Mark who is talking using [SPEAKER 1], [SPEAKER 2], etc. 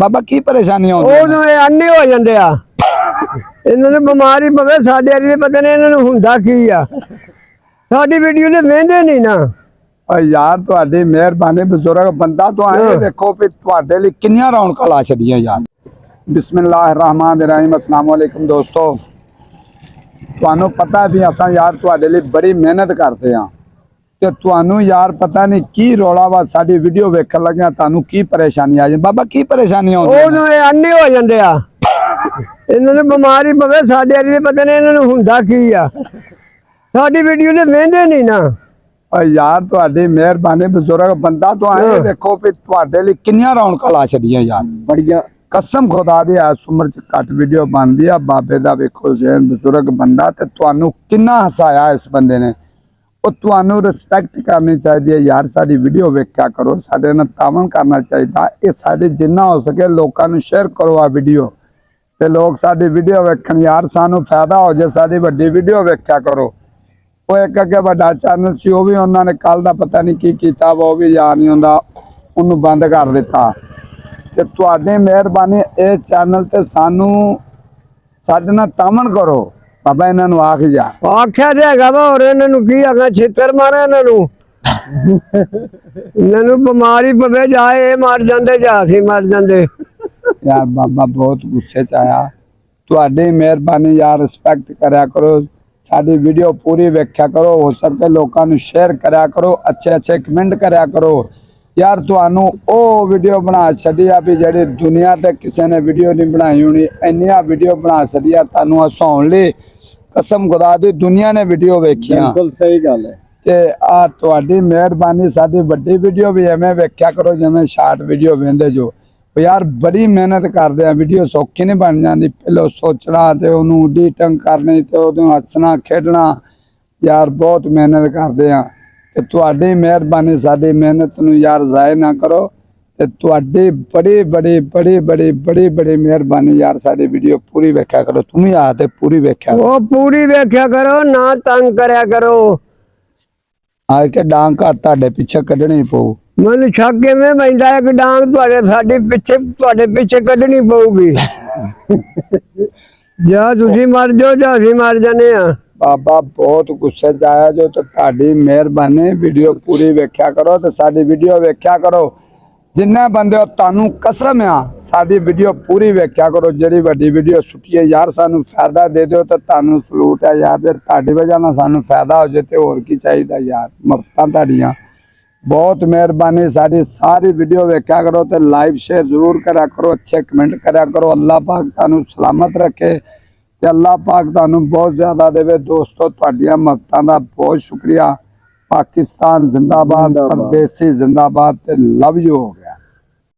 [SPEAKER 1] ਬਾਬਾ ਕੀ ਪਰੇਸ਼ਾਨੀ ਆਉਂਦੀ
[SPEAKER 2] ਉਹ ਅੰਨੇ ਹੋ ਜਾਂਦੇ ਆ ਇਹਨਾਂ ਨੂੰ ਬਿਮਾਰੀ ਪਵੇ ਸਾਡੇ ਵਾਲੀ ਪਤਾ ਨਹੀਂ ਇਹਨਾਂ ਨੂੰ ਹੁੰਦਾ ਕੀ ਆ ਸਾਡੀ ਵੀਡੀਓ ਨੇ ਵੇਂਦੇ ਨਹੀਂ ਨਾ
[SPEAKER 1] ਓਏ ਯਾਰ ਤੁਹਾਡੀ ਮਿਹਰਬਾਨੀ ਬਜ਼ੁਰਗ ਬੰਦਾ ਤੋਂ ਆਏ ਦੇਖੋ ਵੀ ਤੁਹਾਡੇ ਲਈ ਕਿੰਨੀਆਂ ਰੌਣਕਾਂ ਲਾ ਛੱਡੀਆਂ ਯਾਰ ਬਿਸਮਿल्लाहिर्रहमानिर्रहीम अस्सलाम वालेकुम दोस्तों ਤੁਹਾਨੂੰ ਪਤਾ ਵੀ ਅਸਾਂ ਯਾਰ ਤੁਹਾਡੇ ਲਈ ਬੜੀ ਮਿਹਨਤ ਕਰਦੇ ਆ ਤੇ ਤੁਹਾਨੂੰ ਯਾਰ ਪਤਾ ਨਹੀਂ ਕੀ ਰੌਲਾ ਵਾ ਸਾਡੀ ਵੀਡੀਓ ਵੇਖਣ ਲੱਗਿਆ ਤੁਹਾਨੂੰ ਕੀ ਪਰੇਸ਼ਾਨੀ ਆ ਜਾਂਦੀ ਬਾਬਾ ਕੀ ਪਰੇਸ਼ਾਨੀ ਆਉਂਦੀ
[SPEAKER 2] ਉਹ ਅੰਨੇ ਹੋ ਜਾਂਦੇ ਆ ਇਹਨਾਂ ਨੂੰ ਬਿਮਾਰੀ ਪਵੇ ਸਾਡੇ ਵਾਲੀ ਪਤਾ ਨਹੀਂ ਇਹਨਾਂ ਨੂੰ ਹੁੰਦਾ ਕੀ ਆ ਸਾਡੀ ਵੀਡੀਓ ਨੇ ਵੇਂਦੇ ਨਹੀਂ ਨਾ
[SPEAKER 1] ਓਏ ਯਾਰ ਤੁਹਾਡੀ ਮਿਹਰਬਾਨੀ ਬਜ਼ੁਰਗ ਬੰਦਾ ਤੋਂ ਆਏ ਦੇਖੋ ਵੀ ਤੁਹਾਡੇ ਲਈ ਕਿੰਨੀਆਂ ਰੌਣਕਾਂ ਲਾ ਛੱਡੀਆਂ ਯਾਰ ਬੜੀਆਂ कसम खुदा दी इस उम्र च घट वीडियो बनती है बाबे का वेखो जैन बजुर्ग बंदा ते तुहानू किन्ना हसाया इस बंदे ने और तुहानू रिस्पैक्ट करनी चाहिए यार साडी वीडियो वेख्या करो साडे नाल तावन करना चाहिए ये साडे जिन्ना हो सके लोकां नू शेयर करो आ वीडियो ते लोग साडी वीडियो वेखण यार सानू फायदा हो जाए साडी वड्डी वीडियो वेख्या करो वो एक अगे वड्डा चैनल सी वो भी उन्होंने कल दा पता नहीं की कीता वो भी याद नहीं हुंदा उन्नू बंद कर दिता ते तुहाडी मेहरबानी इस चैनल ते सानू साडे नाल तामन करो बाबा इन्हां नू आख जा
[SPEAKER 2] आख्या ते हैगा वा और इन्हां नू की आखा छितर मारे इन्हां नू बीमारी पवे जाए मर जांदे जा असीं मर जांदे
[SPEAKER 1] यार बाबा बहुत गुस्से च आया तुहाडी मेहरबानी यार रिस्पैक्ट करया करो साडी वीडियो पूरी वेख्या करो हो सके लोकां नू शेयर करया करो अच्छे अच्छे कमेंट करया करो यार तुहानू ओ वीडियो बना छड़ी आ भी जेड़ी दुनिया ते किसी ने वीडियो नहीं बनाई होनी इन्नियां वीडियो बना छड़ी आ तुहानू हसाउण लई कसम खुदा दी दुनिया ने वीडियो वेखियां
[SPEAKER 2] बिल्कुल सही गल है
[SPEAKER 1] ते आ तुहाडी मेहरबानी साडी वड्डी वीडियो भी एवें वेख्या करो जिवें शार्ट वीडियो वेंदे जो यार बड़ी मेहनत करदे आ वीडियो सौखी नहीं बन जांदी पहलो सोचना ते ओनू एडिटिंग करनी ते ओदू हसना खेडना यार बहुत मेहनत करदे आ ते तुहाडी मेहरबानी साडी मेहनत नू यार ज़ाया ना करो ते तुहाडी बड़ी बड़ी बड़ी बड़ी बड़ी बड़ी मेहरबानी यार साडी वीडियो पूरी वेख्या करो तुम ही आ ते पूरी वेख्या
[SPEAKER 2] वो पूरी वेख्या करो ना तंग करया करो
[SPEAKER 1] आज के डांग का तुहाडे पीछे कढनी पऊ
[SPEAKER 2] मैनू शक किवें पैंदा है कि डांग तुहाडे साडे पीछे कढनी पऊगी जा तुसीं मर जाओ जा असीं मर जाने आ
[SPEAKER 1] बाबा बहुत गुस्से च आया जो तो ताड़ी मेहरबानी वीडियो पूरी वेख्या करो तो साडी वीडियो वेख्या करो जिन्ने बंदे तानू कसम आ साडी वीडियो पूरी वेख्या करो जेड़ी वड्डी वीडियो सुठी है यार सानू फायदा दे दो तो तानू सलूट है यार जे ताडी वजह नाल सानू फायदा हो जाए तो होर की चाहिए यार मफ्तां ताड़ियां बहुत मेहरबानी साडी सारी वीडियो वेख्या करो तो लाइव शेयर जरूर करा करो अच्छे कमेंट करा करो अल्लाह पाक तानू सलामत रखे ते अल्लाह पाक तानू बहुत ज्यादा देवे दोस्तों तुहाडियां मददां दा बहुत शुक्रिया पाकिस्तान जिंदाबाद परदेसी जिंदाबाद ते लव यू।